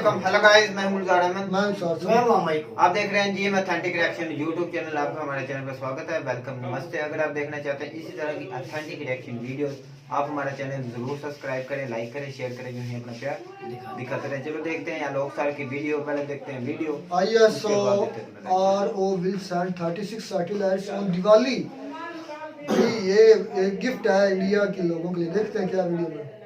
वालेकुम। Hello guys, मैं हूं गुलजार अहमद। आप देख रहे हैं जी ऑथेंटिक रिएक्शन यूट्यूब चैनल। आपका हमारे चैनल पर स्वागत है, वेलकम, नमस्ते। अगर आप देखना चाहते हैं इसी तरह की ऑथेंटिक रिएक्शन वीडियोस, आप हमारा चैनल जरूर सब्सक्राइब करें, लाइक करें, शेयर करें, जो है अपना प्यार दिखाते रहे। चलो देखते हैं यहाँ लोग साल की वीडियो, पहले देखते हैं video. ISO RO will send 36 satellites on Diwali. ये एक गिफ्ट है इंडिया के लोगों के लिए। देखते हैं क्या वीडियो में।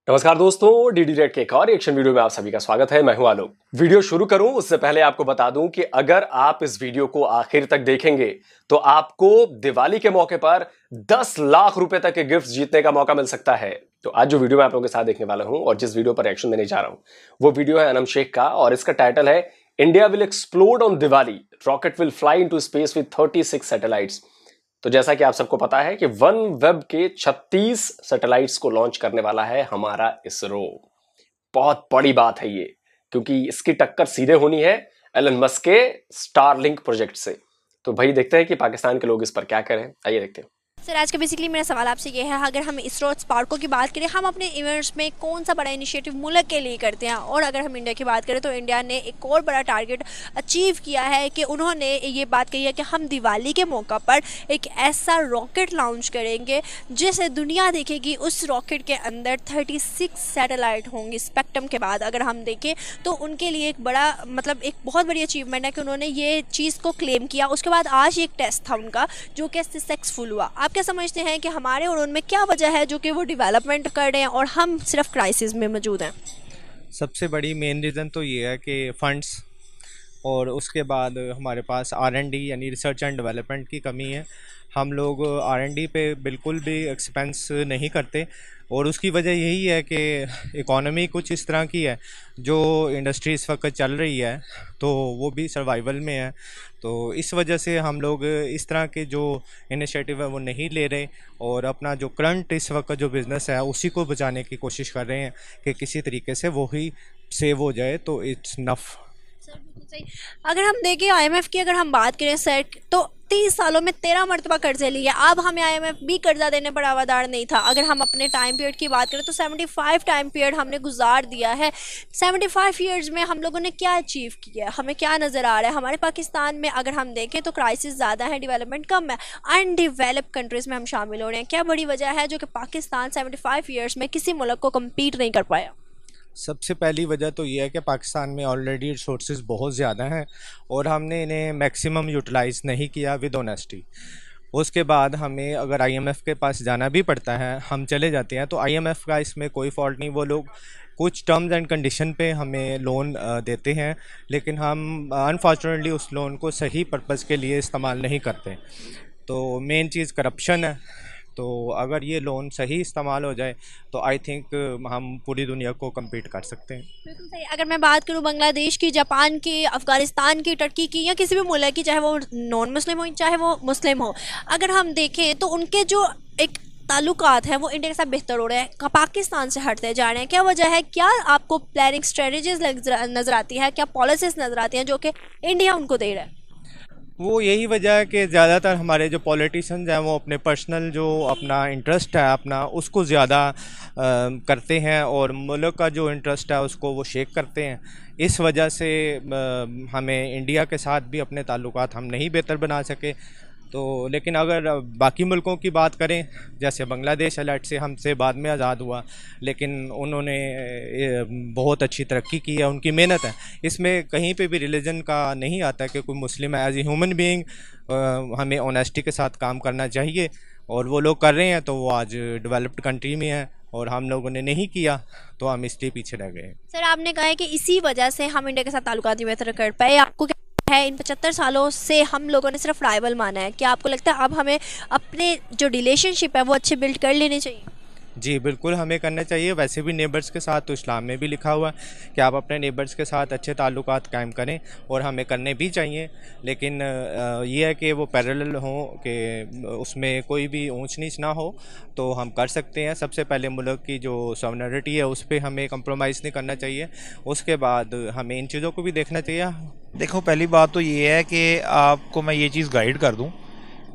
नमस्कार दोस्तों, डीडी रेड के एक और रिएक्शन वीडियो में आप सभी का स्वागत है। मैं हूं आलोक। वीडियो शुरू करूं उससे पहले आपको बता दूं कि अगर आप इस वीडियो को आखिर तक देखेंगे तो आपको दिवाली के मौके पर 10 लाख रुपए तक के गिफ्ट जीतने का मौका मिल सकता है। तो आज जो वीडियो मैं आप लोगों के साथ देखने वाला हूं और जिस वीडियो पर रिएक्शन देने जा रहा हूं वो वीडियो है अनम शेख का, और इसका टाइटल है India will explode on Diwali, rocket will fly into space with 36 satellites. तो जैसा कि आप सबको पता है कि वन वेब के 36 सैटेलाइट्स को लॉन्च करने वाला है हमारा इसरो। बहुत बड़ी बात है ये, क्योंकि इसकी टक्कर सीधे होनी है एलन मस्क के स्टारलिंक प्रोजेक्ट से। तो भाई देखते हैं कि पाकिस्तान के लोग इस पर क्या करें। आइए देखते हैं। सर, आज का बेसिकली मेरा सवाल आपसे ये है, अगर हम इसरो स्पार्को की बात करें, हम अपने इवेंट्स में कौन सा बड़ा इनिशिएटिव मुल्क के लिए करते हैं, और अगर हम इंडिया की बात करें तो इंडिया ने एक और बड़ा टारगेट अचीव किया है कि उन्होंने ये बात कही है कि हम दिवाली के मौका पर एक ऐसा रॉकेट लॉन्च करेंगे जिसे दुनिया देखेगी। उस रॉकेट के अंदर 36 सैटेलाइट होंगे। स्पेक्ट्रम के बाद अगर हम देखें तो उनके लिए एक बड़ा एक बहुत बड़ी अचीवमेंट है कि उन्होंने ये चीज़ को क्लेम किया। उसके बाद आज एक टेस्ट था उनका जो कि सक्सेसफुल हुआ। आप क्या समझते हैं कि हमारे और उनमें क्या वजह है जो कि वो डेवलपमेंट कर रहे हैं और हम सिर्फ क्राइसिस में मौजूद हैं? सबसे बड़ी मेन रीज़न तो ये है कि फंड्स, और उसके बाद हमारे पास R&D यानी रिसर्च एंड डेवलपमेंट की कमी है। हम लोग R&D पे बिल्कुल भी एक्सपेंस नहीं करते, और उसकी वजह यही है कि इकॉनमी कुछ इस तरह की है, जो इंडस्ट्री इस वक्त चल रही है तो वो भी सर्वाइवल में है। तो इस वजह से हम लोग इस तरह के जो इनिशिएटिव है वो नहीं ले रहे, और अपना जो करंट इस वक्त जो बिज़नेस है उसी को बचाने की कोशिश कर रहे हैं कि किसी तरीके से वो ही सेव हो जाए। तो इट्स नफ। सही। अगर हम देखें IMF की अगर हम बात करें सर, तो 30 सालों में 13 मरतबा कर्जे लिए। अब हमें IMF भी कर्जा देने पर आवादार नहीं था। अगर हम अपने टाइम पीरियड की बात करें तो 75 टाइम पीरियड हमने गुजार दिया है। 75 ईयर्स में हम लोगों ने क्या अचीव किया है, हमें क्या नज़र आ रहा है? हमारे पाकिस्तान में अगर हम देखें तो क्राइसिस ज़्यादा है, डेवलपमेंट कम है। अनडेवलप्ड कंट्रीज़ में हम शामिल हो रहे हैं। क्या बड़ी वजह है जो कि पाकिस्तान 75 ईयर्स में किसी मुल्क को कम्पीट नहीं कर पाया? सबसे पहली वजह तो ये है कि पाकिस्तान में ऑलरेडी रिसोर्सेज बहुत ज़्यादा हैं और हमने इन्हें मैक्सिमम यूटिलाइज़ नहीं किया विद ऑनेस्टी। उसके बाद हमें अगर IMF के पास जाना भी पड़ता है, हम चले जाते हैं, तो IMF का इसमें कोई फॉल्ट नहीं। वो लोग कुछ टर्म्स एंड कंडीशन पे हमें लोन देते हैं, लेकिन हम अनफॉर्चुनेटली उस लोन को सही पर्पज़ के लिए इस्तेमाल नहीं करते। तो मेन चीज़ करप्शन है। तो अगर ये लोन सही इस्तेमाल हो जाए तो आई थिंक हम पूरी दुनिया को कम्पीट कर सकते हैं। बिल्कुल सही। अगर मैं बात करूं बांग्लादेश की, जापान की, अफ़गानिस्तान की, टर्की की, या किसी भी मुल्क की, चाहे वो नॉन मुस्लिम हो चाहे वो मुस्लिम हो, अगर हम देखें तो उनके जो एक ताल्लुकात हैं वो इंडिया के साथ बेहतर हो रहे हैं, पाकिस्तान से हटते जा रहे हैं। क्या वजह है? क्या आपको प्लानिंग स्ट्रेटजीज नज़र आती है, क्या पॉलिसीज नज़र आती हैं जो कि इंडिया उनको दे रहा है? वो यही वजह है कि ज़्यादातर हमारे जो पॉलिटिशियंस हैं वो अपने पर्सनल जो अपना इंटरेस्ट है अपना उसको ज़्यादा करते हैं, और मुल्क का जो इंटरेस्ट है उसको वो शेक करते हैं। इस वजह से हमें इंडिया के साथ भी अपने ताल्लुकात हम नहीं बेहतर बना सके। तो लेकिन अगर बाकी मुल्कों की बात करें, जैसे बांग्लादेश अलर्ट से हमसे बाद में आज़ाद हुआ, लेकिन उन्होंने बहुत अच्छी तरक्की की है, उनकी मेहनत है। इसमें कहीं पे भी रिलीजन का नहीं आता कि कोई मुस्लिम है। एज ए ह्यूमन बीइंग हमें ऑनेस्टी के साथ काम करना चाहिए, और वो लोग कर रहे हैं तो वो आज डेवलप्ड कंट्री में हैं, और हम लोगों ने नहीं किया तो हम इसलिए पीछे रह गए। सर, आपने कहा है कि इसी वजह से हम इंडिया के साथ ताल्लुकात बेहतर कर पाए। आपको क्या है, इन 75 सालों से हम लोगों ने सिर्फ राइवल माना है? क्या आपको लगता है अब हमें अपने जो रिलेशनशिप है वो अच्छे बिल्ड कर लेने चाहिए? जी बिल्कुल, हमें करना चाहिए। वैसे भी नेबर्स के साथ तो इस्लाम में भी लिखा हुआ है कि आप अपने नेबर्स के साथ अच्छे ताल्लुकात कायम करें, और हमें करने भी चाहिए। लेकिन ये है कि वो पैरेलल हों, कि उसमें कोई भी ऊंच नीच ना हो, तो हम कर सकते हैं। सबसे पहले मुल्क की जो सॉवरेनिटी है उस पर हमें कंप्रोमाइज़ नहीं करना चाहिए। उसके बाद हमें इन चीज़ों को भी देखना चाहिए। देखो, पहली बात तो ये है कि आपको मैं ये चीज़ गाइड कर दूं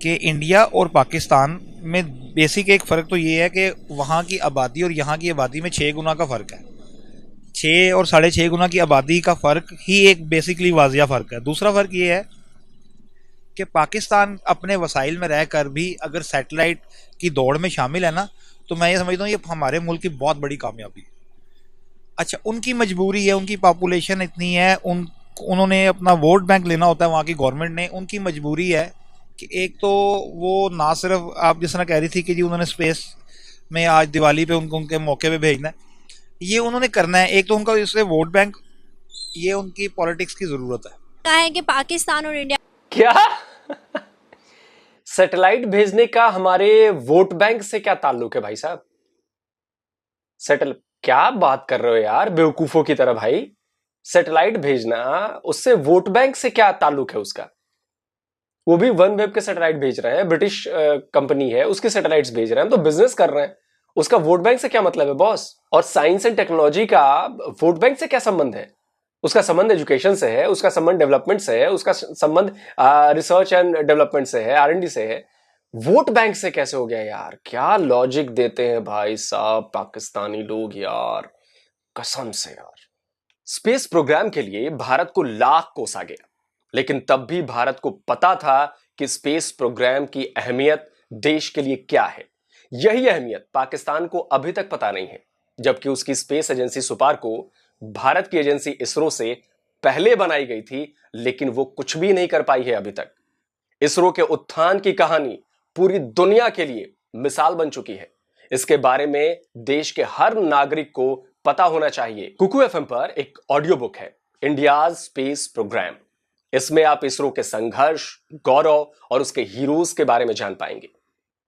कि इंडिया और पाकिस्तान में बेसिक एक फ़र्क तो ये है कि वहाँ की आबादी और यहाँ की आबादी में 6 गुना का फ़र्क है। 6 और 6.5 गुना की आबादी का फ़र्क ही एक बेसिकली वाजिया फ़र्क है। दूसरा फ़र्क ये है कि पाकिस्तान अपने वसाइल में रहकर भी अगर सैटेलाइट की दौड़ में शामिल है ना, तो मैं ये समझता हूँ ये हमारे मुल्क की बहुत बड़ी कामयाबी है। अच्छा, उनकी मजबूरी है, उनकी पॉपुलेशन इतनी है, उन्होंने अपना वोट बैंक लेना होता है वहाँ की गवर्नमेंट ने। उनकी मजबूरी है कि एक तो वो ना सिर्फ आप जिस तरह कह रही थी कि जी उन्होंने स्पेस में आज दिवाली पे उनके मौके पे भेजना है, ये उन्होंने करना है। एक तो उनका इससे वोट बैंक, ये उनकी पॉलिटिक्स की ज़रूरत है। कहा है कि पाकिस्तान और इंडिया क्या सैटेलाइट भेजने का हमारे वोट बैंक से क्या ताल्लुक है भाई साहब? क्या बात कर रहे हो यार बेवकूफों की तरह भाई? सैटेलाइट भेजना उससे वोट बैंक से क्या ताल्लुक है उसका? वो भी वन वेब के सैटेलाइट भेज रहे हैं, ब्रिटिश कंपनी है उसके सैटेलाइट्स भेज रहे हैं, हम तो बिजनेस कर रहे हैं। उसका वोट बैंक से क्या मतलब है बॉस? और साइंस एंड टेक्नोलॉजी का वोट बैंक से क्या संबंध है? उसका संबंध एजुकेशन से है, उसका संबंध डेवलपमेंट से है, उसका संबंध रिसर्च एंड डेवलपमेंट से है, R&D से है। वोट बैंक से कैसे हो गया यार? क्या लॉजिक देते हैं भाई साहब पाकिस्तानी लोग यार, कसम से यार। स्पेस प्रोग्राम के लिए भारत को लाख कोसा गया, लेकिन तब भी भारत को पता था कि स्पेस प्रोग्राम की अहमियत देश के लिए क्या है। यही अहमियत पाकिस्तान को अभी तक पता नहीं है, जबकि उसकी स्पेस एजेंसी सुपार को भारत की एजेंसी इसरो से पहले बनाई गई थी, लेकिन वो कुछ भी नहीं कर पाई है अभी तक। इसरो के उत्थान की कहानी पूरी दुनिया के लिए मिसाल बन चुकी है। इसके बारे में देश के हर नागरिक को पता होना चाहिए। कुकू एफएम पर एक ऑडियो बुक है, इंडियाज स्पेस प्रोग्राम। इसमें आप इसरो के संघर्ष, गौरव और उसके हीरोज के बारे में जान पाएंगे।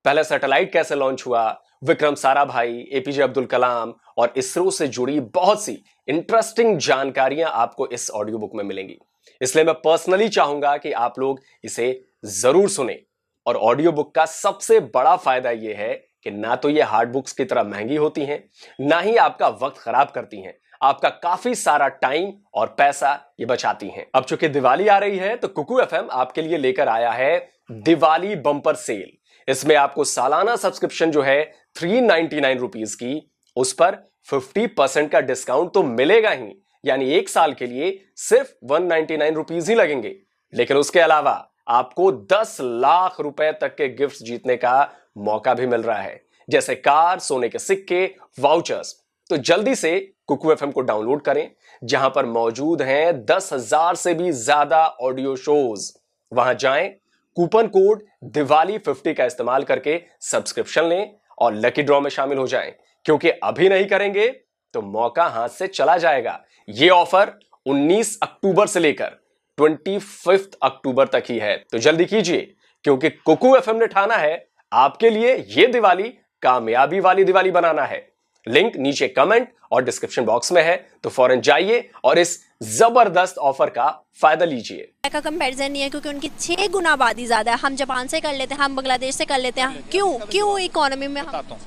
पहले सैटेलाइट कैसे लॉन्च हुआ, विक्रम साराभाई, एपीजे अब्दुल कलाम और इसरो से जुड़ी बहुत सी इंटरेस्टिंग जानकारियां आपको इस ऑडियो बुक में मिलेंगी। इसलिए मैं पर्सनली चाहूंगा कि आप लोग इसे जरूर सुने। और ऑडियो बुक का सबसे बड़ा फायदा यह है कि ना तो ये हार्ड बुक्स की तरह महंगी होती हैं, ना ही आपका वक्त खराब करती हैं। आपका काफी सारा टाइम और पैसा ये बचाती हैं। अब चूंकि दिवाली आ रही है तो कुकू एफएम आपके लिए लेकर आया है दिवाली बम्पर सेल। इसमें आपको सालाना सब्सक्रिप्शन जो है 399 रुपीज की, उस पर 50% का डिस्काउंट तो मिलेगा ही, यानी एक साल के लिए सिर्फ 199 रुपीज ही लगेंगे। लेकिन उसके अलावा आपको 10 लाख रुपए तक के गिफ्ट्स जीतने का मौका भी मिल रहा है, जैसे कार, सोने के सिक्के, वाउचर्स। तो जल्दी से कुकू एफएम को डाउनलोड करें, जहां पर मौजूद हैं 10,000 से भी ज्यादा ऑडियो शोज। वहां जाएं, कूपन कोड दिवाली 50 का इस्तेमाल करके सब्सक्रिप्शन लें और लकी ड्रॉ में शामिल हो जाएं, क्योंकि अभी नहीं करेंगे तो मौका हाथ से चला जाएगा। यह ऑफर 19 अक्टूबर से लेकर 25 अक्टूबर तक ही है, तो जल्दी कीजिए, क्योंकि कुकू एफएम ने ठाना है आपके लिए यह दिवाली कामयाबी वाली दिवाली बनाना है। लिंक नीचे कमेंट और डिस्क्रिप्शन बॉक्स में है, तो फौरन जाइए और इस जबरदस्त ऑफर का फायदा लीजिए। का कंपैरिजन नहीं है, क्योंकि उनकी 6 गुना आबादी ज्यादा है। हम जापान से कर लेते हैं, हम बांग्लादेश से कर लेते हैं, क्यों इकोनॉमी में हम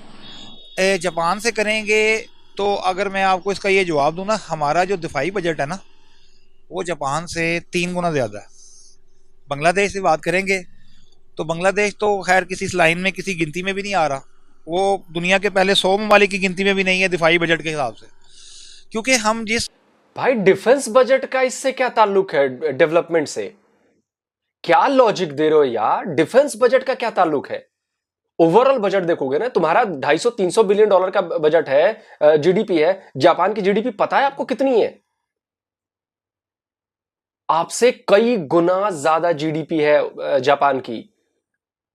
जापान से करेंगे? तो अगर मैं आपको इसका ये जवाब दूं ना, हमारा जो दिफाई बजट है ना, वो जापान से 3 गुना ज़्यादा है। बांग्लादेश से बात करेंगे तो बांग्लादेश तो खैर किसी लाइन में, किसी गिनती में भी नहीं आ रहा। वो दुनिया के पहले 100 ममालिक की गिनती में भी नहीं है दिफाई बजट के हिसाब से, क्योंकि हम जिस भाई डिफेंस बजट का इससे क्या ताल्लुक है डेवलपमेंट से? क्या लॉजिक दे रहे हो यार? डिफेंस बजट का क्या ताल्लुक है? ओवरऑल बजट देखोगे ना, तुम्हारा 250-300 बिलियन डॉलर का बजट है, जीडीपी है। जापान की जीडीपी पता है आपको कितनी है? आपसे कई गुना ज्यादा जीडीपी है जापान की।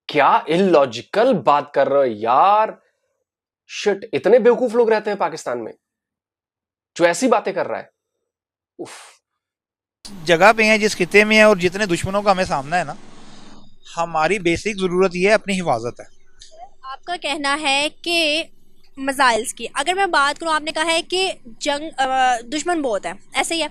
क्या इलॉजिकल बात कर रहे हो यार? शिट, इतने बेवकूफ लोग रहते हैं पाकिस्तान में जो ऐसी बातें कर रहा है। उफ। जगह पे हैं, जिस खिते में है और जितने दुश्मनों का हमें सामना है ना, हमारी बेसिक जरूरत ये है अपनी हिफाजत है। आपका कहना है कि मिसाइल्स की अगर मैं बात करूं, आपने कहा है कि दुश्मन बहुत है, ऐसे ही है।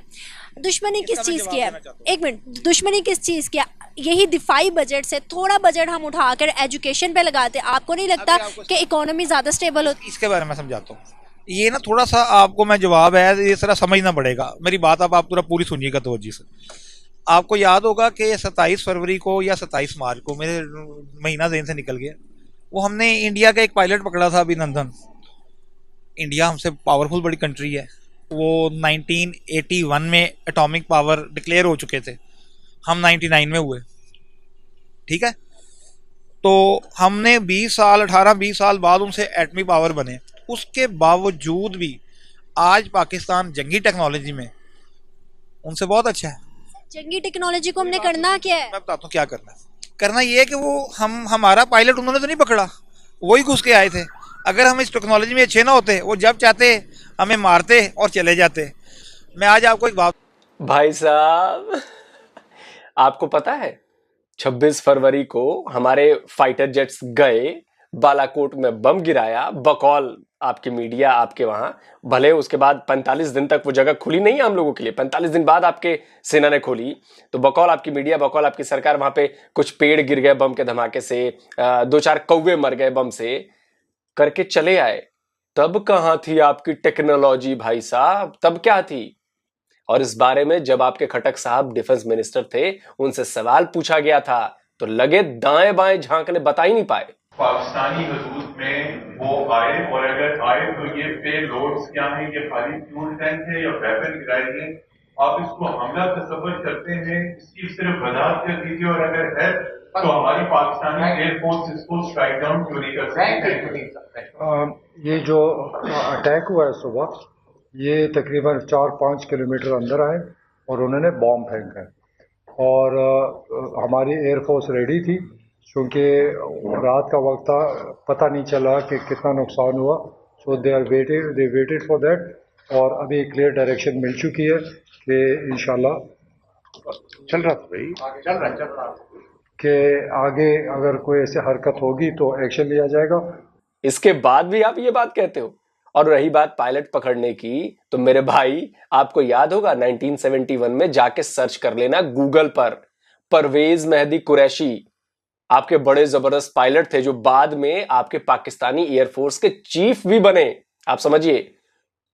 दुश्मनी किस चीज़ की है? एक मिनट, दुश्मनी किस चीज़ की है? यही दिफाई बजट से थोड़ा बजट हम उठाकर एजुकेशन पे लगाते, आपको नहीं लगता कि इकोनॉमी ज़्यादा स्टेबल होती? इसके बारे में समझाता हूँ। ये ना थोड़ा सा आपको मैं जवाब है ये सारा समझना पड़ेगा। मेरी बात आप पूरी सुनिएगा तवज्जो से। आपको याद होगा कि 27 फरवरी को या 27 मार्च को, मेरे महीना ज़हन से निकल गया, वो हमने इंडिया का एक पायलट पकड़ा था, अभिनंदन। इंडिया हमसे पावरफुल बड़ी कंट्री है, वो 1981 में एटॉमिक पावर डिक्लेयर हो चुके थे, हम 99 में हुए, ठीक है। तो हमने 18-20 साल बाद उनसे एटमी पावर बने। उसके बावजूद भी आज पाकिस्तान जंगी टेक्नोलॉजी में उनसे बहुत अच्छा है। जंगी टेक्नोलॉजी को हमने करना क्या है? मैं बताता हूँ क्या करना है। करना ये है कि वो हमारा पायलट उन्होंने तो नहीं पकड़ा, वही घुस के आए थे। अगर हम इस टेक्नोलॉजी में अच्छे ना होते, वो जब चाहते हमें मारते और चले जाते। मैं आज आपको एक बात, भाई साहब आपको पता है 26 फरवरी को हमारे फाइटर जेट्स गए, बालाकोट में बम गिराया, बकौल आपकी मीडिया आपके वहां, भले उसके बाद 45 दिन तक वो जगह खुली नहीं है हम लोगों के लिए, 45 दिन बाद आपके सेना ने खोली, तो बकौल आपकी मीडिया, बकौल आपकी सरकार, वहां पे कुछ पेड़ गिर गए बम के धमाके से, 2-4 कौवे मर गए बम से, करके चले आए। तब कहां थी आपकी टेक्नोलॉजी भाई साहब, तब क्या थी? और इस बारे में जब आपके खटक साहब डिफेंस मिनिस्टर थे, उनसे सवाल पूछा गया था तो लगे दाएं बाएं झांकने, बता ही नहीं पाए। पाकिस्तानी हदूद में वो आए, और अगर आए तो ये पे लोड्स क्या हैं, ये खाली फ्यूल टैंक है या वेपन गिराएंगे, आप इसको हमला तस्वर करते हैं, इसकी सिर्फ वजाहत कर दीजिए, और अगर है तो हमारी पाकिस्तानी एयरफोर्स इसको स्ट्राइक डाउन क्यों नहीं कर सकती? ये जो अटैक हुआ है सुबह, ये तकरीबन 4-5 किलोमीटर अंदर आए और उन्होंने बॉम्ब फेंका है, और हमारी एयरफोर्स रेडी थी, क्योंकि रात का वक्त था, पता नहीं चला कि कितना नुकसान हुआ। सो दे वेटेड फॉर दैट, और अभी क्लियर डायरेक्शन मिल चुकी है कि इंशाल्लाह चल रहा कि आगे अगर कोई ऐसी हरकत होगी तो एक्शन लिया जाएगा। इसके बाद भी आप ये बात कहते हो। और रही बात पायलट पकड़ने की, तो मेरे भाई आपको याद होगा 1971 में, जाके सर्च कर लेना गूगल पर, परवेज मेहदी कुरैशी आपके बड़े जबरदस्त पायलट थे, जो बाद में आपके पाकिस्तानी एयरफोर्स के चीफ भी बने। आप समझिए,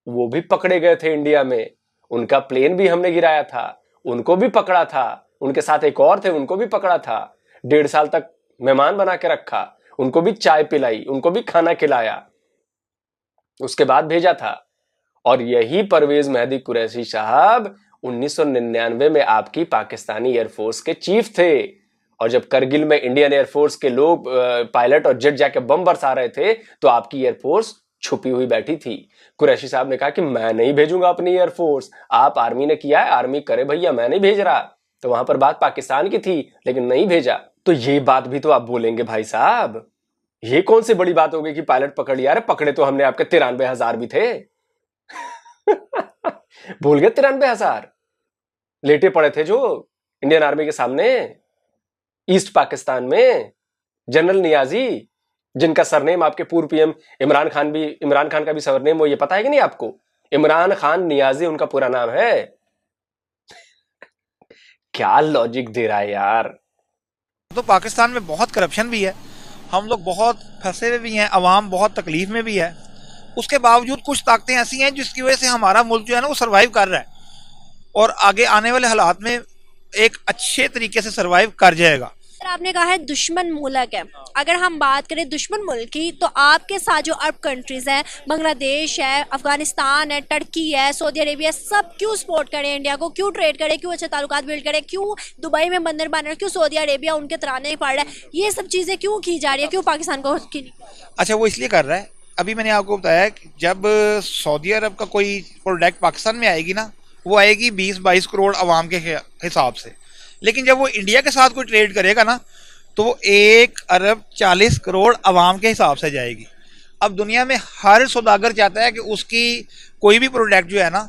वो भी पकड़े गए थे इंडिया में, उनका प्लेन भी हमने गिराया था, उनको भी पकड़ा था, उनके साथ एक और थे, उनको भी पकड़ा था, 1.5 साल तक मेहमान बना के रखा, उनको भी चाय पिलाई, उनको भी खाना खिलाया, उसके बाद भेजा था। और यही परवेज मेहदी कुरैशी साहब 1999 में आपकी पाकिस्तानी एयरफोर्स के चीफ थे। और जब करगिल में इंडियन एयरफोर्स के लोग पायलट और जेट जाके बम बरसा रहे थे, तो आपकी एयरफोर्स छुपी हुई बैठी थी। कुरैशी साहब ने कहा कि मैं नहीं भेजूंगा अपनी एयरफोर्स, आप आर्मी ने किया है, आर्मी करे भैया, मैं नहीं भेज रहा। तो वहां पर बात पाकिस्तान की थी, लेकिन नहीं भेजा। तो ये बात भी तो आप बोलेंगे भाई साहब, ये कौन सी बड़ी बात हो गई कि पायलट पकड़ लिया? अरे पकड़े तो हमने आपके 93,000 भी थे भूल गए? 93,000 लेटे पड़े थे जो इंडियन आर्मी के सामने ईस्ट पाकिस्तान में। जनरल नियाजी, जिनका सरनेम आपके पूर्व पीएम इमरान खान का भी सरनेम, वो ये पता है कि नहीं आपको? इमरान खान नियाजी उनका पूरा नाम है। क्या लॉजिक दे रहा है यार। तो पाकिस्तान में बहुत करप्शन भी है, हम लोग बहुत फंसे हुए भी हैं, अवाम बहुत तकलीफ में भी है। उसके बावजूद कुछ ताकतें ऐसी हैं जिसकी वजह से हमारा मुल्क जो है ना वो सर्वाइव कर रहा है, और आगे आने वाले हालात में एक अच्छे तरीके से सर्वाइव कर जाएगा। आपने कहा है दुश्मन मुल्क है, अगर हम बात करें दुश्मन मुल्क की, तो आपके साथ जो अरब कंट्रीज हैं, बांग्लादेश है, अफगानिस्तान है, टर्की है, सऊदी अरेबिया, सब क्यों सपोर्ट करें इंडिया को, क्यों ट्रेड करें, क्यों अच्छे ताल्लुकात बिल्ड करें, क्यों दुबई में बंदर बन रहे हैं, क्यों सऊदी अरेबिया उनके तराने पड़ रहा है, ये सब चीज़ें क्यों की जा रही है, क्यों पाकिस्तान को की नहीं? अच्छा, वो इसलिए कर रहा है, अभी मैंने आपको बताया कि जब सऊदी अरब का कोई प्रोडक्ट पाकिस्तान में आएगी ना, वो आएगी 20-22 करोड़ आवाम के हिसाब से, लेकिन जब वो इंडिया के साथ कोई ट्रेड करेगा ना, तो वो 1 अरब 40 करोड़ आवाम के हिसाब से जाएगी। अब दुनिया में हर सौदागर चाहता है कि उसकी कोई भी प्रोडक्ट जो है ना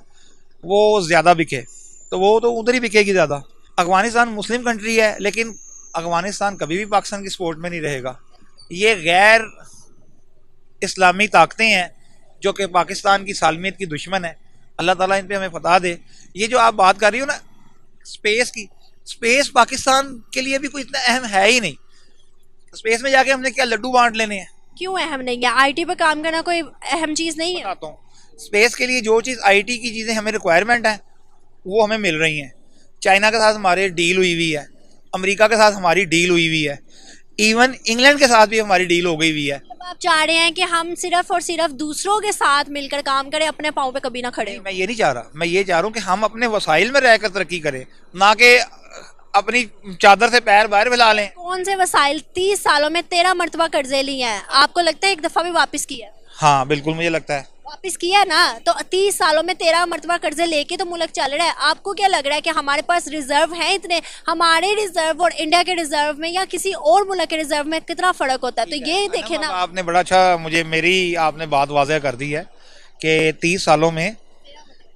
वो ज़्यादा बिके, तो वो तो उधर ही बिकेगी ज़्यादा। अफगानिस्तान मुस्लिम कंट्री है, लेकिन अफगानिस्तान कभी भी पाकिस्तान की सपोर्ट में नहीं रहेगा। ये गैर इस्लामी ताकतें हैं जो कि पाकिस्तान की सालमियत की दुश्मन है। अल्लाह ताला इन पे हमें फतह दे। ये जो आप बात कर रही हो ना स्पेस की, स्पेस पाकिस्तान के लिए भी कोई इतना अहम है ही नहीं। स्पेस में जाके हमने क्या लड्डू बांट लेने हैं? क्यों अहम नहीं है? आईटी पे काम करना कोई अहम चीज़ नहीं है? बताता हूँ, स्पेस के लिए जो चीज़ आईटी की चीज़ें हमें रिक्वायरमेंट है वो हमें मिल रही हैं। चाइना के साथ हमारी डील हुई हुई है, अमेरिका के साथ हमारी डील हुई हुई है, इवन इंग्लैंड के साथ भी हमारी डील हो गई हुई है। आप चाह रहे हैं कि हम सिर्फ और सिर्फ दूसरों के साथ मिलकर काम करें, अपने पाँव पे कभी ना खड़े हों। मैं ये नहीं चाह रहा, मैं ये चाह रहा हूँ कि हम अपने वसाइल में रहकर तरक्की करें, ना कि अपनी चादर से पैर बाहर फैला लें। कौन से वसाइल? 30 सालों में 13 मरतबा कर्जे लिए हैं, आपको लगता है एक दफा भी वापस किया है? हाँ बिल्कुल, मुझे लगता है वापस किया ना। तो 30 सालों में 13 मरतबा कर्जे लेके तो मुल्क चल रहा है। आपको क्या लग रहा है कि हमारे पास रिजर्व हैं इतने? हमारे रिजर्व और इंडिया के रिजर्व में या किसी और मुल्क के रिजर्व में कितना फर्क होता है? तो ये देखे ना। आपने बड़ा अच्छा आपने बात वाज़ह कर दी है कि 30 सालों में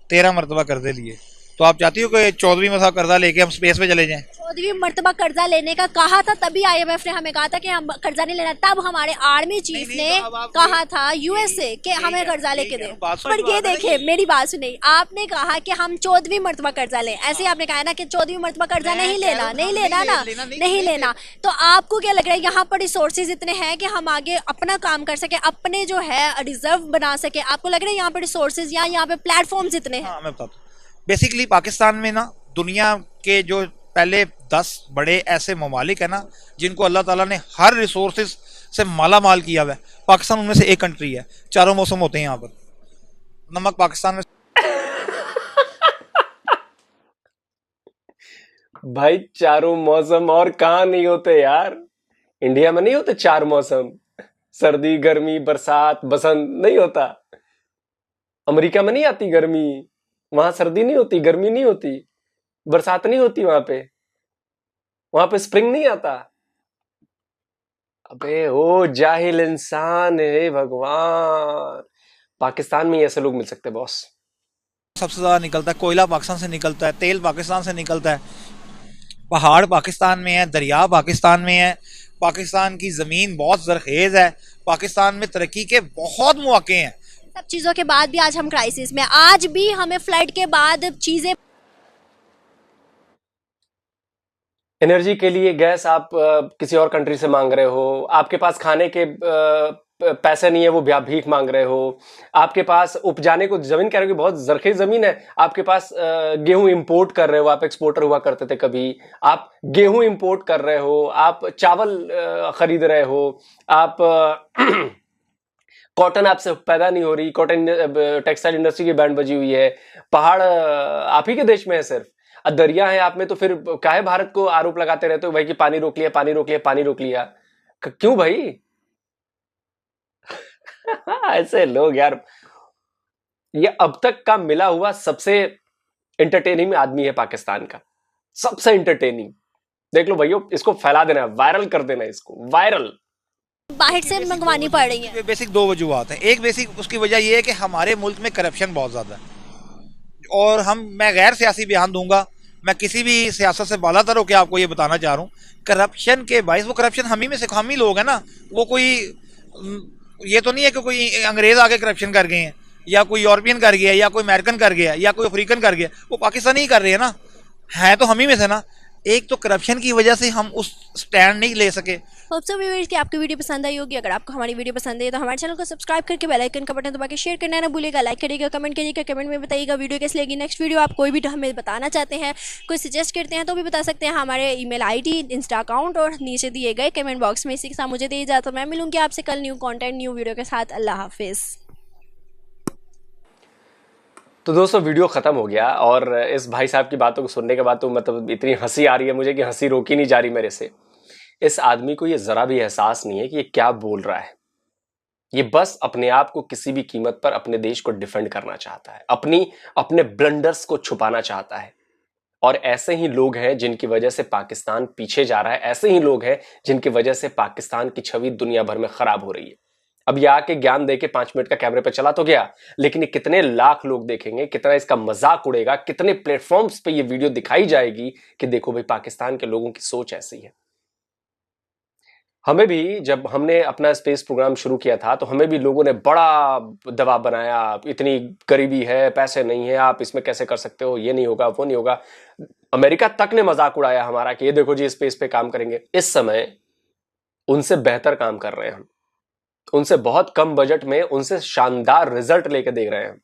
13 मरतबा कर्जे लिए, तो आप चाहती हो कि 14वीं मरतबा कर्जा लेके हम स्पेस पे चले जाएं? 14वीं मरतबा कर्जा लेने का कहा था, तभी IMF ने हमें कहा था कि हम कर्जा नहीं लेना। तब हमारे आर्मी चीफ ने कहा था USA कि हमें कर्जा लेके दें। पर ये देखे, मेरी बात सुनिए, आपने कहा कि हम 14वीं मरतबा कर्जा लें, ऐसे आपने कहा ना कि 14वीं मरतबा कर्जा नहीं लेना नहीं लेना। तो आपको क्या लग रहा है यहाँ पर रिसोर्सेज इतने हैं कि हम आगे अपना काम कर सके, अपने जो है रिजर्व बना सके? आपको लग रहा है यहाँ पर रिसोर्सेज या यहाँ पे प्लेटफॉर्म्स इतने हैं? हाँ, मैं बताता हूँ। बेसिकली पाकिस्तान में ना दुनिया के जो पहले 10 बड़े ऐसे ममालिक है ना जिनको अल्लाह ताला ने हर रिसोर्सेज से माला माल किया हुआ है, पाकिस्तान उनमें से एक कंट्री है। चारों मौसम होते हैं यहाँ पर, नमक पाकिस्तान में। भाई चारों मौसम और कहाँ नहीं होते यार? इंडिया में नहीं होते 4 मौसम? सर्दी, गर्मी, बरसात, बसंत नहीं होता? अमेरिका में नहीं आती गर्मी? वहां सर्दी नहीं होती, गर्मी नहीं होती, बरसात नहीं होती वहां पे स्प्रिंग नहीं आता? अबे ओ जाहिल इंसान, है भगवान, पाकिस्तान में ऐसे लोग मिल सकते बॉस? सबसे ज्यादा निकलता है कोयला पाकिस्तान से निकलता है, तेल पाकिस्तान से निकलता है, पहाड़ पाकिस्तान में है, दरिया पाकिस्तान में है, पाकिस्तान की जमीन बहुत जरखेज है, पाकिस्तान में तरक्की के बहुत मौके हैं। सब चीजों के बाद भी आज हम क्राइसिस में, आज भी हमें फ्लड के बाद चीजें। एनर्जी के लिए गैस आप किसी और कंट्री से मांग रहे हो, आपके पास खाने के पैसे नहीं है, वो भीख मांग रहे हो, आपके पास उपजाने को जमीन, कह रहे हो कि बहुत जरखेज जमीन है, आपके पास गेहूं इंपोर्ट कर रहे हो, आप एक्सपोर्टर हुआ करते थे कभी, आप गेहूं इंपोर्ट कर रहे हो, आप चावल खरीद रहे हो, आप कॉटन आपसे पैदा नहीं हो रही, कॉटन टेक्सटाइल इंडस्ट्री की बैंड बजी हुई है, पहाड़ आप ही के देश में है सिर्फ, दरिया है आप में, तो फिर काहे भारत को आरोप लगाते रहते हो भाई कि पानी रोक लिया, पानी रोक लिया, पानी रोक लिया? क्यों भाई? ऐसे लोग यार। ये अब तक का मिला हुआ सबसे एंटरटेनिंग आदमी है पाकिस्तान का, सबसे एंटरटेनिंग। देख लो भाइयों, इसको फैला देना, वायरल कर देना, इसको वायरल। बाहर से मंगवानी पड़ रही है। बेसिक 2 वजूहत हैं। एक बेसिक उसकी वजह यह है कि हमारे मुल्क में करप्शन बहुत ज्यादा है, और मैं गैर सियासी बयान दूंगा, मैं किसी भी सियासत से बालातर होकर आपको ये बताना चाह रहा हूँ, करप्शन के बाइस, वो करप्शन हम ही में से हम ही लोग हैं ना, वो कोई ये तो नहीं है कि कोई अंग्रेज आके करप्शन कर गए हैं, या कोई यूरोपियन कर गया, या कोई अमेरिकन कर गया, या कोई अफ्रीकन कर गया, वो पाकिस्तानी ही कर रहे हैं ना, है तो हम ही में से ना। एक तो करप्शन की वजह से हम उस स्टैंड नहीं ले सके। होप सो व्यूअर्स कि आपको वीडियो पसंद आई होगी। अगर आपको हमारी वीडियो पसंद है तो हमारे चैनल को सब्सक्राइब करके बेल आइकन का बटन दबा के शेयर करना ना भूलिएगा, लाइक करिएगा, कमेंट करिएगा, कमेंट में बताइएगा वीडियो कैसी लगी। नेक्स्ट वीडियो आप कोई भी हमें बताना चाहते हैं, कोई सजेस्ट करते हैं तो भी बता सकते हैं, हमारे ईमेल ID, इंस्टा अकाउंट और नीचे दिए गए कमेंट बॉक्स में। इसी के साथ मुझे दे इजाजत, मैं मिलूंगी आपसे कल न्यू कॉन्टेंट न्यू वीडियो के साथ। अल्लाह हाफिज़। तो दोस्तों वीडियो ख़त्म हो गया, और इस भाई साहब की बातों को सुनने के बाद तो मतलब इतनी हंसी आ रही है मुझे कि हंसी रोकी नहीं जा रही मेरे से। इस आदमी को ये ज़रा भी एहसास नहीं है कि ये क्या बोल रहा है। ये बस अपने आप को किसी भी कीमत पर अपने देश को डिफेंड करना चाहता है, अपने ब्लंडर्स को छुपाना चाहता है। और ऐसे ही लोग हैं जिनकी वजह से पाकिस्तान पीछे जा रहा है, ऐसे ही लोग हैं जिनकी वजह से पाकिस्तान की छवि दुनिया भर में खराब हो रही है। अब ये आके ज्ञान दे के 5 मिनट का कैमरे पे चला तो गया, लेकिन ये कितने लाख लोग देखेंगे, कितना इसका मजाक उड़ेगा, कितने प्लेटफॉर्म्स पे ये वीडियो दिखाई जाएगी कि देखो भाई पाकिस्तान के लोगों की सोच ऐसी है। हमें भी जब हमने अपना स्पेस प्रोग्राम शुरू किया था तो हमें भी लोगों ने बड़ा दबाव बनाया, इतनी गरीबी है, पैसे नहीं है, आप इसमें कैसे कर सकते हो, ये नहीं होगा, वो नहीं होगा। अमेरिका तक ने मजाक उड़ाया हमारा कि ये देखो जी स्पेस पे काम करेंगे। इस समय उनसे बेहतर काम कर रहे हैं हम, उनसे बहुत कम बजट में उनसे शानदार रिजल्ट लेके दे रहे हैं।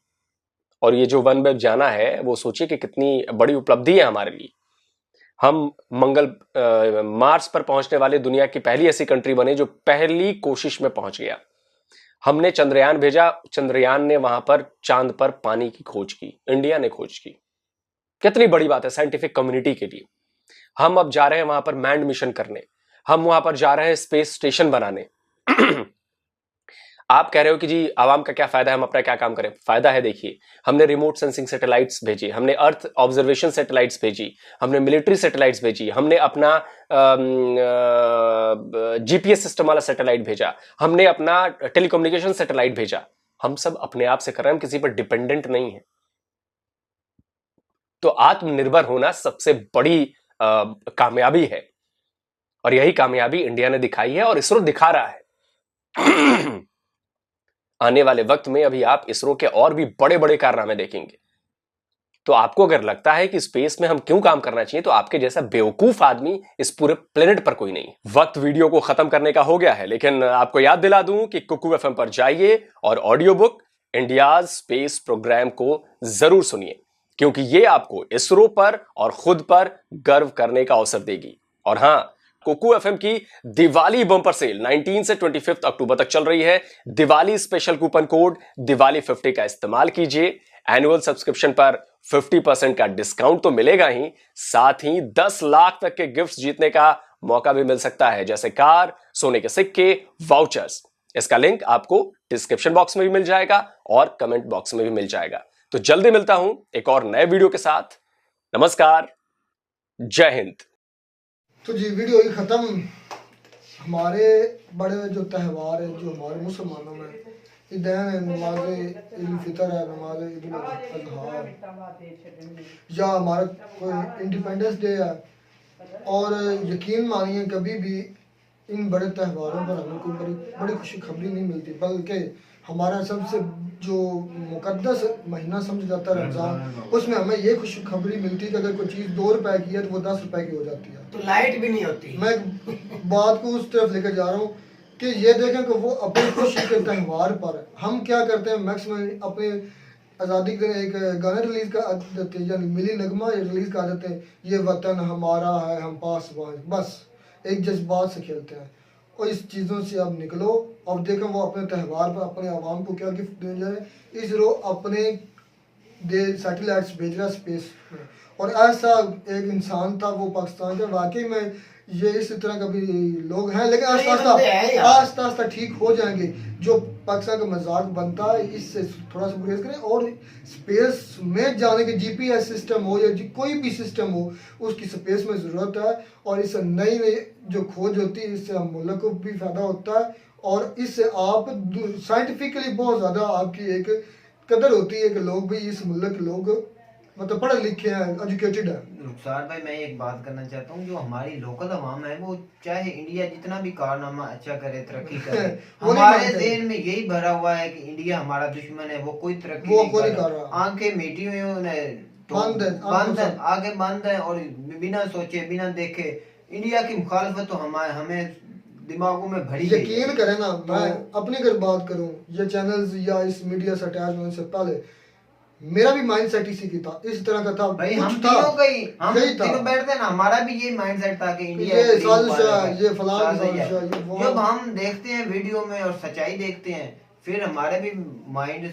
और ये जो OneWeb जाना है वो सोचिए कि कितनी बड़ी उपलब्धि है हमारे लिए। हम मार्स पर पहुंचने वाले दुनिया की पहली ऐसी कंट्री बने जो पहली कोशिश में पहुंच गया। हमने चंद्रयान भेजा, चंद्रयान ने वहां पर चांद पर पानी की खोज की, इंडिया ने खोज की। कितनी बड़ी बात है साइंटिफिक कम्युनिटी के लिए। हम अब जा रहे हैं वहां पर मैंड मिशन करने, हम वहां पर जा रहे हैं स्पेस स्टेशन बनाने। आप कह रहे हो कि जी आवाम का क्या फायदा है, हम अपना क्या काम करें? फायदा है, देखिए हमने रिमोट सेंसिंग सैटेलाइट्स भेजी, हमने अर्थ ऑब्जर्वेशन सैटेलाइट्स भेजी, हमने मिलिट्री सैटेलाइट्स भेजी, हमने अपना जीपीएस सिस्टम वाला सैटेलाइट भेजा, हमने अपना टेलीकम्युनिकेशन सैटेलाइट भेजा। हम सब अपने आप से कर रहे हैं, हम किसी पर डिपेंडेंट नहीं है। तो आत्मनिर्भर होना सबसे बड़ी कामयाबी है, और यही कामयाबी इंडिया ने दिखाई है और इसरो दिखा रहा है। आने वाले वक्त में अभी आप इसरो के और भी बड़े बड़े कारनामे देखेंगे। तो आपको अगर लगता है कि स्पेस में हम क्यों काम करना चाहिए, तो आपके जैसा बेवकूफ आदमी इस पूरे प्लेनेट पर कोई नहीं। वक्त वीडियो को खत्म करने का हो गया है, लेकिन आपको याद दिला दूं कि कुकू एफएम पर जाइए और audio book India's space programme को जरूर सुनिए, क्योंकि ये आपको इसरो पर और खुद पर गर्व करने का अवसर देगी। और हां, कुकू एफएम की दिवाली बम्पर सेल 19 से 25 अक्टूबर तक चल रही है। Diwali special coupon code Diwali 50 का इस्तेमाल कीजिए। एनुअल सब्सक्रिप्शन पर 50% का डिस्काउंट तो मिलेगा ही, साथ ही 10 लाख तक के गिफ्ट्स जीतने का मौका भी मिल सकता है, जैसे कार, सोने के सिक्के, वाउचर्स। इसका लिंक आपको डिस्क्रिप्शन बॉक्स में भी मिल जाएगा और कमेंट बॉक्स में भी मिल जाएगा। तो जल्दी मिलता हूं एक और नए वीडियो के साथ। नमस्कार, जय हिंद। तो जी वीडियो ही ख़त्म। हमारे बड़े जो त्यौहार है जो हमारे मुसलमानों में ईदैन है, नमाज ईद फितर है, नमाज ईद अज़हा या हमारा कोई इंडिपेंडेंस डे है, और यकीन मानिए कभी भी इन बड़े त्योहारों पर हमें कोई बड़ी खुशखबरी नहीं मिलती, बल्कि हमारा सबसे जो मुकद्दस महीना समझ जाता है रमज़ान, उसमें हमें ये खुशखबरी मिलती है कि अगर कोई चीज़ 2 रुपए की है तो वो 10 रुपए की हो जाती है। तो लाइट भी नहीं होती। मैं बात को उस तरफ लेकर जा रहा हूँ कि ये देखें कि वो अपनी खुशी के त्यौहार पर हम क्या करते हैं, मैक्सिमम अपने आज़ादी के दिन एक गाना रिलीज़ कर देते हैं, यानी मिली नगमा रिलीज़ कर देते हैं, ये वतन हमारा है हम पासबान, बस एक जज्बात से खेलते हैं। और इस चीज़ों से अब निकलो और देखें वो अपने त्यौहार पर अपने आवाम को क्या गिफ्ट देने जा रहे हैं। इसरो अपने सैटेलाइट्स भेज रहा है स्पेस में, और ऐसा एक इंसान था वो पाकिस्तान का, वाकई में ये इस तरह का भी लोग हैं, लेकिन आस्ता आस्ता ठीक हो जाएंगे। जो पाकिस्तान का मजाक बनता है इससे थोड़ा सा गुरेज करें, और स्पेस में जाने के जीपीएस सिस्टम हो या कोई भी सिस्टम हो, उसकी स्पेस में ज़रूरत है। और इससे नई नई जो खोज होती है, इससे हम मुल्क को भी फ़ायदा होता है, और इससे आप साइंटिफिकली बहुत ज़्यादा आपकी एक कदर होती है कि लोग भी इस मुल्क के लोग मतलब पढ़े लिखे हैं, एजुकेटेड है। रुखसार भाई, मैं एक बात करना चाहता हूँ, जो हमारी लोकल अवाम है वो चाहे इंडिया जितना भी कारनामा अच्छा करे, तरक्की करे, हमारे ज़हन में यही भरा हुआ है कि इंडिया हमारा दुश्मन है, वो कोई तरक्की नहीं कर रहा। आंखें मीटी हुई बंद है, आगे बंद है, और बिना सोचे बिना देखे इंडिया की मुखालफत तो हमें दिमागों में भरी। यकीन करें ना, मैं अपनी अगर बात करूं, ये चैनल्स या इस मीडिया से अटैच होने से पहले मेरा भी माइंड सेट इसी की था, इस तरह का था भाई। हम तीनों बैठते ना, हमारा भी ये माइंड सेट था कि इंडिया ये फलां जब हम देखते हैं वीडियो में और सच्चाई देखते हैं, फिर हमारे भी माइंड।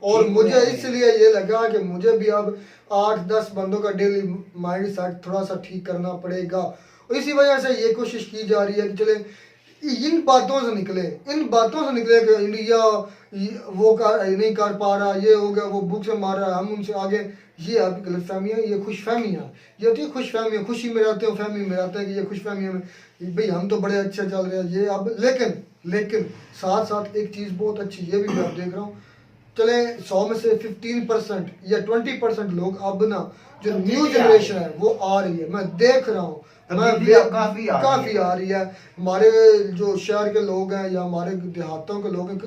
और मुझे इसलिए ये लगा कि मुझे भी अब 8-10 बंदों का डेली माइंड सेट थोड़ा सा ठीक करना पड़ेगा, और इसी वजह से ये कोशिश की जा रही है कि चले इन बातों से निकले कि इंडिया वो नहीं कर पा रहा, ये हो गया, वो बुक से मार रहा है, हम उनसे आगे। ये आपकी गलतफहमियाँ, ये खुशफहमियाँ, ये होती है खुशफहमियाँ। खुशी में रहते हो, फहमी में रहते हैं कि ये खुशफहमियाँ में भाई हम तो बड़े अच्छे चल रहे हैं ये अब। लेकिन साथ साथ एक चीज़ बहुत अच्छी ये भी मैं देख रहा हूँ, चले 100 में से 15% या 20% लोग अब ना जो न्यू जनरेशन है वो आ रही है, मैं देख रहा हूँ, काफी आ रही है। हमारे जो शहर के लोग हैं या हमारे देहातों के लोग हैं,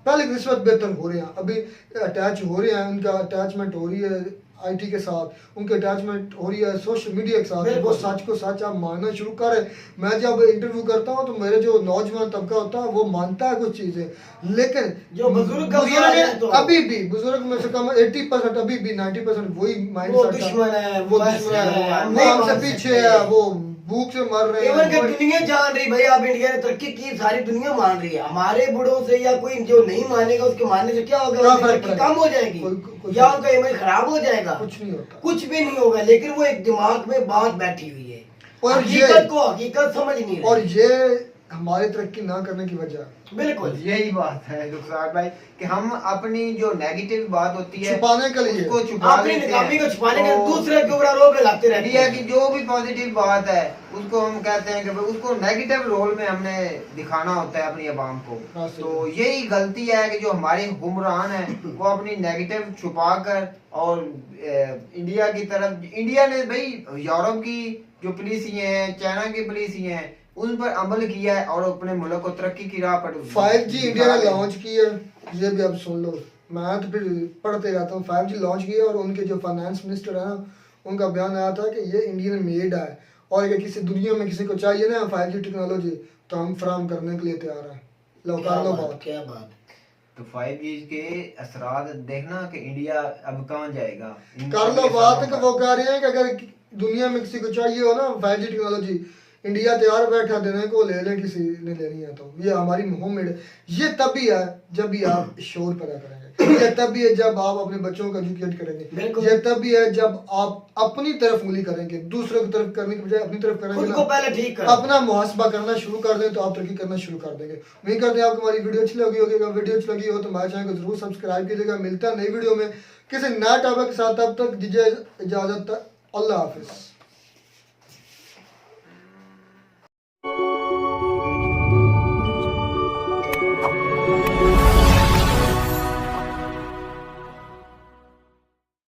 पहले निस्बत बेहतर हो रहे हैं, अभी अटैच हो रहे हैं, उनका अटैचमेंट हो रही है आईटी के साथ, उनकी अटैचमेंट हो रही है सोशल मीडिया के साथ। वो सच को सच आप मानना शुरू करें। मैं जब इंटरव्यू करता हूँ तो मेरे जो नौजवान तबका होता है वो मानता है कुछ चीज़ें, लेकिन जो बुजुर्ग अभी भी बुजुर्ग में से कम 80% अभी भी 90% वही माइंड सेट है, वो दुश्मन है, वो हमसे पीछे है, वो भूख से मर रहे केवल के हैं। दुनिया जान रही भाई, अब इंडिया ने तरक्की की, सारी दुनिया मान रही है। हमारे बूढ़ों से या कोई जो नहीं मानेगा उसके मानने से क्या होगा? क्या उसकी फर्क तरक्की पड़ेगा? कम हो जाएगी या उनका इमेज खराब हो जाएगा? कुछ नहीं होता, कुछ भी नहीं होगा, लेकिन वो एक दिमाग में बात बैठी हुई है और हकीकत को हकीकत समझ नहीं और रहे। ये हमारी तरक्की ना करने की वजह, बिल्कुल यही बात है रुखसार भाई कि हम अपनी जो नेगेटिव बात होती है छुपाने के लिए, उसको छुपा अपनी लेते नाकामी को हैं। छुपाने के तो दूसरे के ऊपर आरोप लगाते रहते इंडिया हैं। की जो भी पॉजिटिव बात है उसको हम कहते हैं कि भाई उसको नेगेटिव रोल में हमने दिखाना होता है अपनी आवाम को। हाँ, तो यही गलती है कि जो हमारे हुक्मरान है वो अपनी नेगेटिव छुपा कर और इंडिया की तरफ, इंडिया ने भाई यूरोप की जो पॉलिसियां हैं, चाइना की पॉलिसियां हैं, उन पर अमल किया है और अपने मुल्क को तरक्की की राह पर 5G इंडिया ने लॉन्च किया, ये भी अब सुन लो। मैं तो फिर पढ़ते रहता हूँ। 5G लॉन्च किया और उनके जो फाइनेंस मिनिस्टर है ना, उनका बयान आया था कि ये इंडियन मेड है और अगर किसी दुनिया में किसी को चाहिए ना 5G टेक्नोलॉजी तो हम फराहम करने के लिए तैयार हैं। लो कर लो बात। क्या बात। तो 5G के असरात देखना कि इंडिया अब कहाँ जाएगा। कर लो बात कि वो कह रहे हैं कि अगर दुनिया में किसी को चाहिए हो ना 5G टेक्नोलॉजी, इंडिया तैयार बैठा देने को, ले लें किसी ने लेनी है तो। ये हमारी मुहिम है। ये तभी है जब भी आप शोर पैदा करेंगे, ये तभी है जब आप अपने बच्चों को एजुकेट करेंगे, ये तभी है जब आप अपनी तरफ उंगली करेंगे, दूसरों की तरफ करने के बजाय अपनी तरफ करेंगे खुद ना, को पहले ठीक करो। अपना मुहासबा करना शुरू कर दें तो आप तरक्की करना शुरू कर देंगे। उम्मीद करते हैं आपको हमारी वीडियो अच्छी लगी होगी। अगर वीडियो अच्छी लगी हो तो हमारे चैनल को जरूर सब्सक्राइब कीजिएगा। मिलता है नई वीडियो में किसी नए टॉपिक के साथ, तब तक दीजिए इजाजत। अल्लाह हाफिज।